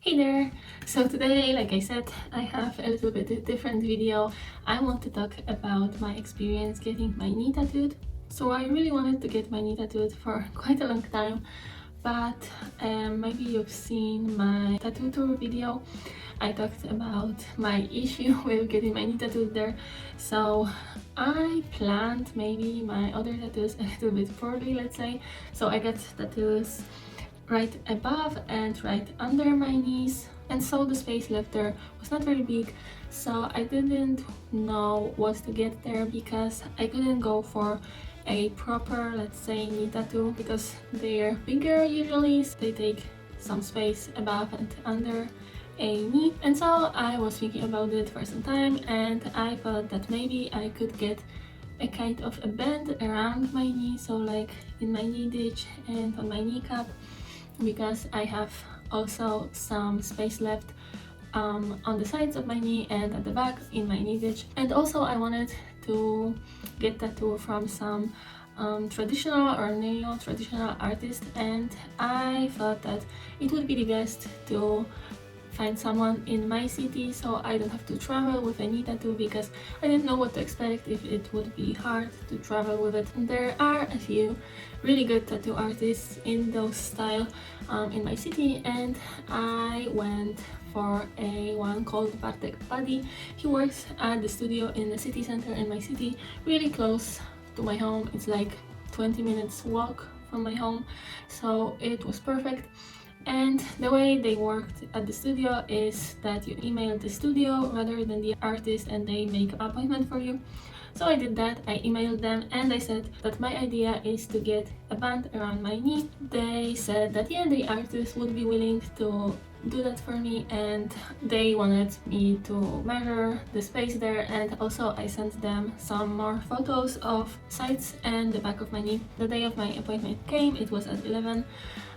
Hey there! So today, like I said, I have a little bit different video. I want to talk about my experience getting my knee tattooed. So I really wanted to get my knee tattooed for quite a long time, but maybe you've seen my tattoo tour video. I talked about my issue with getting my knee tattooed there. So I planned maybe my other tattoos a little bit poorly, let's say. So I got tattoos right above and right under my knees, and so the space left there was not very big, so I didn't know what to get there because I couldn't go for a proper, let's say, knee tattoo because they're bigger usually, so they take some space above and under a knee. And so I was thinking about it for some time, and I thought that maybe I could get a kind of a band around my knee, so like in my knee ditch and on my kneecap, because I have also some space left on the sides of my knee and at the back in my knee ditch. And also I wanted to get tattoo from some traditional or neo-traditional artist, and I thought that it would be the best to find someone in my city so I don't have to travel with a knee tattoo, because I didn't know what to expect, if it would be hard to travel with it. And there are a few really good tattoo artists in those style in my city, and I went for a one called Bartek Buddy. He works at the studio in the city center in my city, really close to my home. It's like 20 minutes walk from my home, so it was perfect. And the way they worked at the studio is that you email the studio rather than the artist, and they make an appointment for you. So I did that. I emailed them and I said that my idea is to get a band around my knee. They said that yeah, the artist would be willing to do that for me, and they wanted me to measure the space there, and also I sent them some more photos of sides and the back of my knee. The day of my appointment came, it was at 11.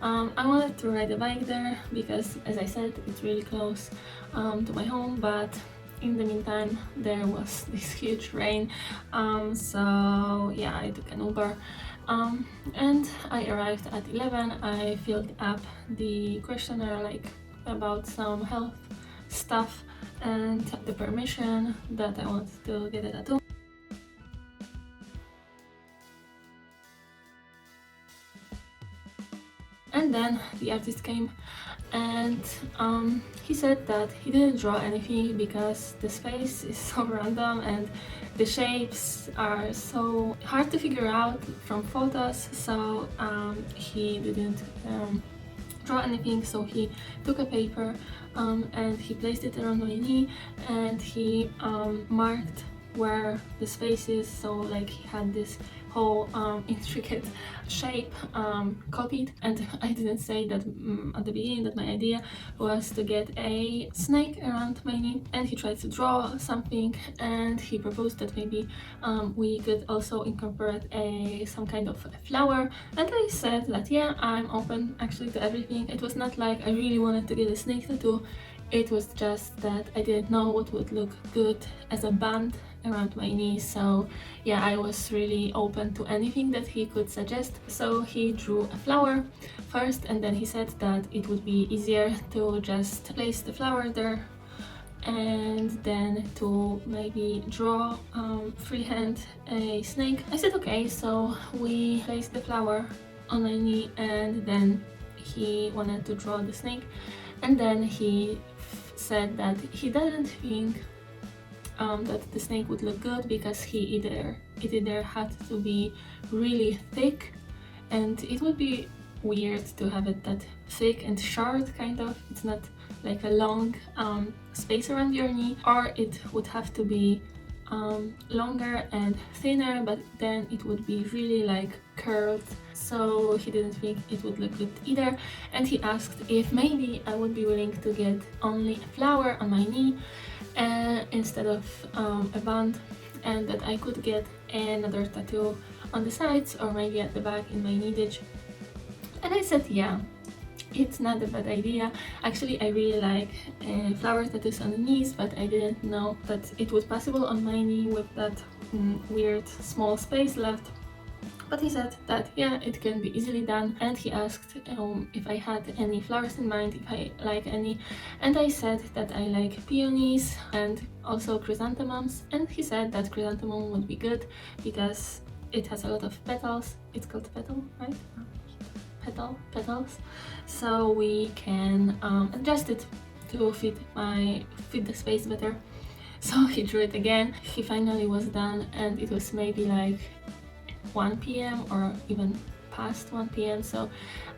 I wanted to ride a bike there because, as I said, it's really close to my home, but in the meantime there was this huge rain, so yeah, I took an Uber, and I arrived at 11. I filled up the questionnaire, like about some health stuff, and the permission that I wanted to get a tattoo. And then the artist came, and he said that he didn't draw anything because the space is so random and the shapes are so hard to figure out from photos, so he didn't draw anything. So he took a paper and he placed it around my knee, and he marked where the space is, so like he had this whole intricate shape copied. And I didn't say that at the beginning that my idea was to get a snake around my knee, and he tried to draw something, and he proposed that maybe we could also incorporate some kind of a flower, and I said that yeah, I'm open actually to everything. It was not like I really wanted to get a snake tattoo, it was just that I didn't know what would look good as a band around my knee. So yeah, I was really open to anything that he could suggest. So he drew a flower first, and then he said that it would be easier to just place the flower there and then to maybe draw freehand a snake. I said okay, so we placed the flower on my knee, and then he wanted to draw the snake, and then he said that he doesn't think that the snake would look good because it either had to be really thick, and it would be weird to have it that thick and short, kind of. It's not like a long space around your knee, or it would have to be longer and thinner, but then it would be really like curled. So he didn't think it would look good either, and he asked if maybe I would be willing to get only a flower on my knee instead of a band, and that I could get another tattoo on the sides or maybe at the back in my knee ditch. And I said yeah, it's not a bad idea. Actually, I really like flower tattoos on the knees, but I didn't know that it was possible on my knee with that weird small space left. But he said that yeah, it can be easily done, and he asked if I had any flowers in mind, if I like any, and I said that I like peonies and also chrysanthemums, and he said that chrysanthemum would be good because it has a lot of petals. It's called petal, right? Petals, so we can adjust it to fit the space better. So he drew it again. He finally was done, and it was maybe like 1 p.m. or even past 1 p.m. So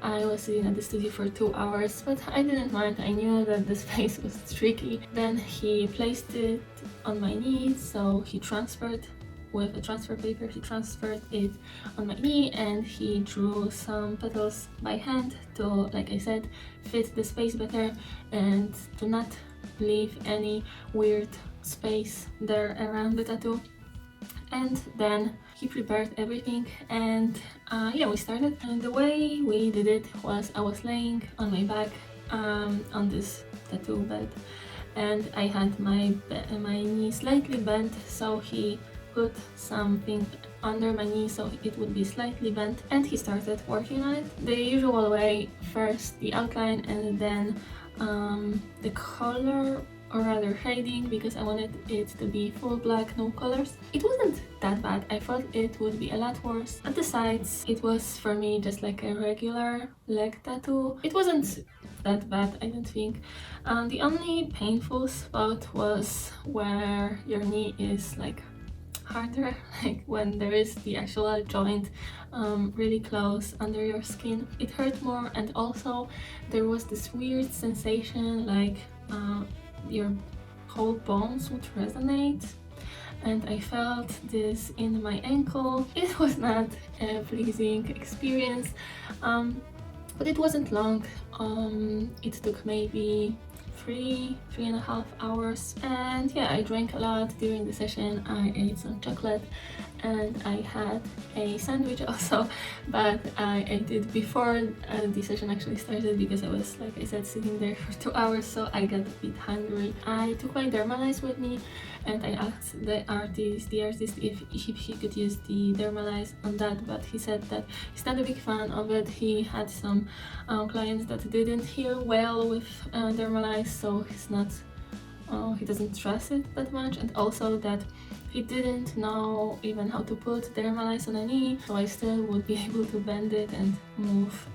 I was sitting at the studio for 2 hours, but I didn't mind. I knew that the space was tricky. Then he placed it on my knees, so he transferred with a transfer paper, he transferred it on my knee, and he drew some petals by hand to, like I said, fit the space better and to not leave any weird space there around the tattoo. And then he prepared everything, and yeah, we started. And the way we did it was I was laying on my back on this tattoo bed, and I had my knee slightly bent, so he put something under my knee so it would be slightly bent, and he started working on it the usual way. First the outline, and then the color, or rather shading, because I wanted it to be full black, no colors. It wasn't that bad. I thought it would be a lot worse. At the sides, it was for me just like a regular leg tattoo. It wasn't that bad, I don't think. The only painful spot was where your knee is like harder, like when there is the actual joint really close under your skin. It hurt more, and also there was this weird sensation like your whole bones would resonate, and I felt this in my ankle. It was not a pleasing experience, but it wasn't long. It took maybe 3.5 hours, and yeah, I drank a lot during the session. I ate some chocolate and I had a sandwich also, but I ate it before the session actually started because I was, like I said, sitting there for 2 hours, so I got a bit hungry. I took my Dermalize with me, and I asked the artist if he could use the Dermalize on that, but he said that he's not a big fan of it. He had some clients that didn't heal well with Dermalize, so he doesn't trust it that much, and also that he didn't know even how to put Dermalize on a knee, so I still would be able to bend it and move.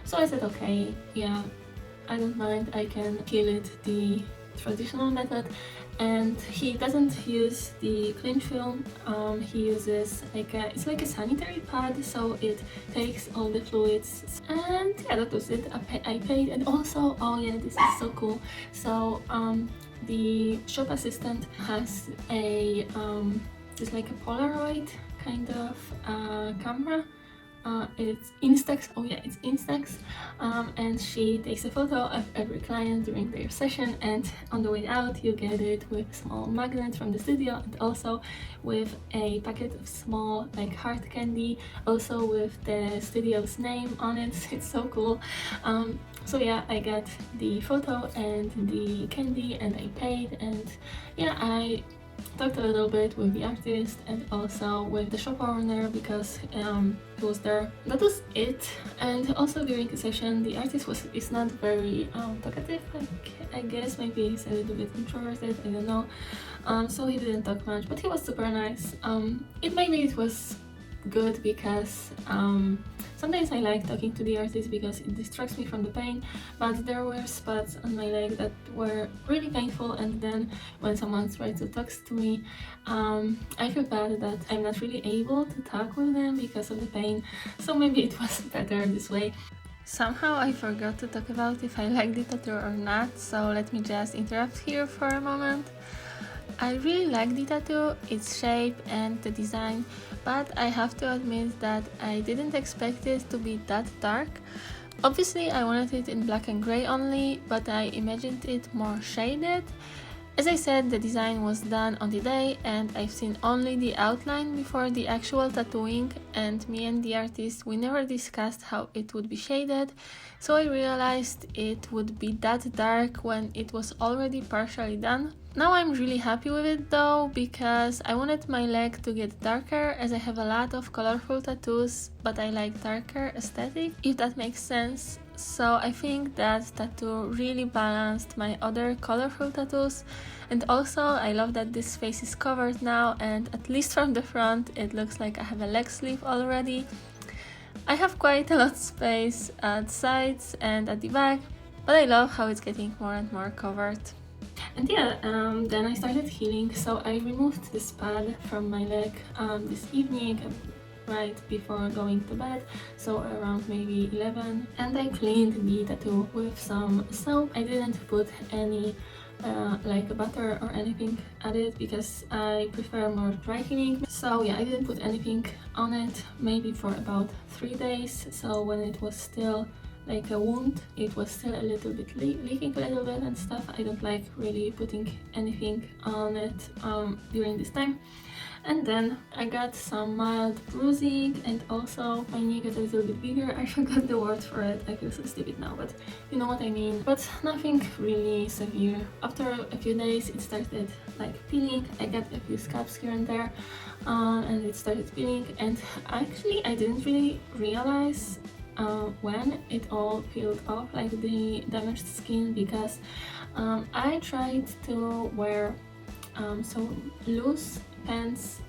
So I said, okay, yeah, I don't mind, I can heal it the traditional method. And he doesn't use the cling film. He uses it's like a sanitary pad, so it takes all the fluids. And yeah, that was it. I paid, and also, oh yeah, this is so cool. So the shop assistant has a just like a Polaroid kind of camera. It's Instax, oh yeah, it's Instax, and she takes a photo of every client during their session, and on the way out you get it with a small magnet from the studio, and also with a packet of small like hard candy, also with the studio's name on it. It's so cool. So yeah, I got the photo and the candy, and I paid, and yeah, I talked a little bit with the artist and also with the shop owner because he was there. That was it. And also during the session, the artist is not very talkative. I guess maybe he's a little bit introverted, I don't know. So he didn't talk much, but he was super nice. It was good because sometimes I like talking to the artist because it distracts me from the pain, but there were spots on my leg that were really painful, and then when someone tries to talk to me, I feel bad that I'm not really able to talk with them because of the pain, so maybe it was better this way. Somehow I forgot to talk about if I liked the tattoo or not, so let me just interrupt here for a moment. I really like the tattoo, its shape and the design, but I have to admit that I didn't expect it to be that dark. Obviously I wanted it in black and grey only, but I imagined it more shaded. As I said, the design was done on the day and I've seen only the outline before the actual tattooing, and me and the artist, we never discussed how it would be shaded, so I realized it would be that dark when it was already partially done. Now I'm really happy with it though, because I wanted my leg to get darker as I have a lot of colorful tattoos, but I like darker aesthetic, if that makes sense. So I think that tattoo really balanced my other colorful tattoos, and also I love that this face is covered now, and at least from the front it looks like I have a leg sleeve already. I have quite a lot of space at sides and at the back, but I love how it's getting more and more covered. And yeah, then I started healing, so I removed this pad from my leg this evening, right before going to bed, so around maybe 11, and I cleaned the tattoo with some soap. I didn't put any like butter or anything at it because I prefer more dry cleaning. So yeah, I didn't put anything on it maybe for about 3 days, so when it was still like a wound, it was still a little bit leaking a little bit and stuff. I don't like really putting anything on it during this time. And then I got some mild bruising, and also my knee got a little bit bigger. I forgot the word for it, I feel so stupid now, but you know what I mean. But nothing really severe. After a few days it started like peeling. I got a few scabs here and there, and it started peeling, and actually I didn't really realize when it all peeled off, like the damaged skin, because I tried to wear some loose pants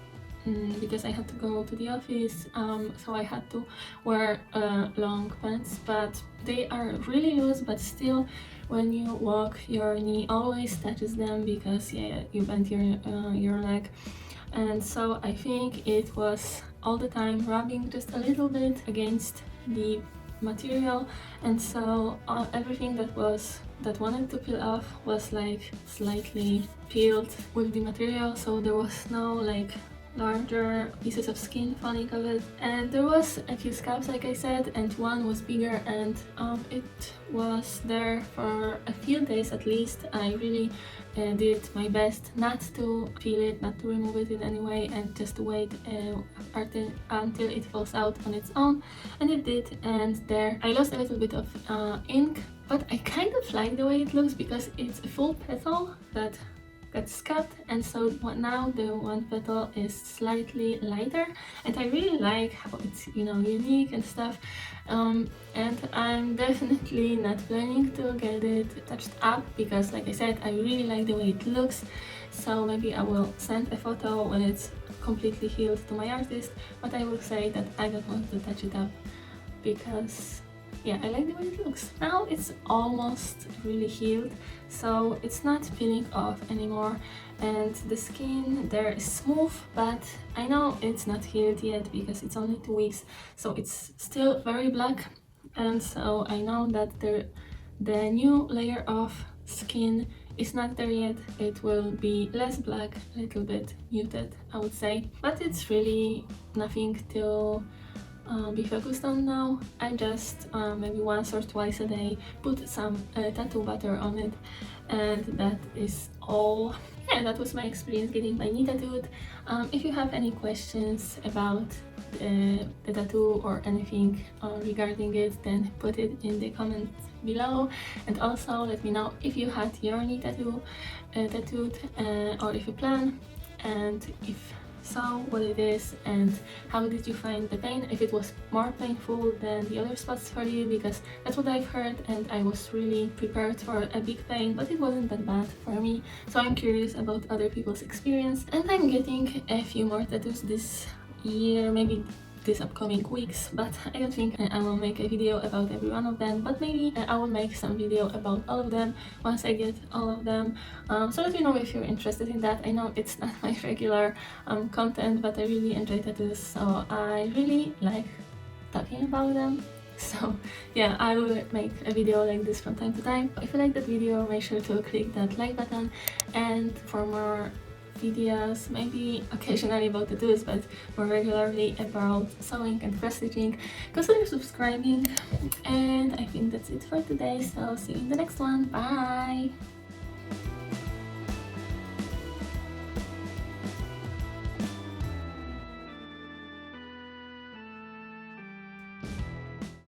because I had to go to the office, so I had to wear long pants, but they are really loose, but still when you walk your knee always touches them because yeah, you bend your leg, and so I think it was all the time rubbing just a little bit against the material, and so everything that wanted to peel off was like slightly peeled with the material, so there was no like larger pieces of skin falling of it. And there was a few scabs, like I said, and one was bigger, and it was there for a few days at least. I really did my best not to peel it, not to remove it in any way, and just to wait until it falls out on its own, and it did. And there I lost a little bit of ink, but I kind of like the way it looks because it's a full petal that got scuffed, and so now the one petal is slightly lighter, and I really like how it's, you know, unique and stuff. And I'm definitely not planning to get it touched up because, like I said, I really like the way it looks. So maybe I will send a photo when it's completely healed to my artist, but I will say that I don't want to touch it up because yeah, I like the way it looks. Now it's almost really healed, so it's not peeling off anymore, and the skin there is smooth, but I know it's not healed yet because it's only 2 weeks, so it's still very black, and so I know that the new layer of skin is not there yet. It will be less black, a little bit muted, I would say, but it's really nothing to be focused on now. I just maybe once or twice a day put some tattoo butter on it, and that is all. Yeah, that was my experience getting my knee tattooed. If you have any questions about the tattoo or anything regarding it, then put it in the comments below, and also let me know if you had your knee tattooed or if you plan, and if so, what it is, and how did you find the pain, if it was more painful than the other spots for you, because that's what I've heard, and I was really prepared for a big pain, but it wasn't that bad for me, so I'm curious about other people's experience. And I'm getting a few more tattoos this year, maybe this upcoming weeks, but I don't think I will make a video about every one of them, but maybe I will make some video about all of them once I get all of them. So let me know if you're interested in that. I know it's not my regular content, but I really enjoy tattoos, so I really like talking about them. So yeah, I will make a video like this from time to time. If you like that video, make sure to click that like button, and for more videos, maybe occasionally about tattoos, but more regularly about sewing and cross stitching, consider subscribing. And I think that's it for today, so see you in the next one. Bye!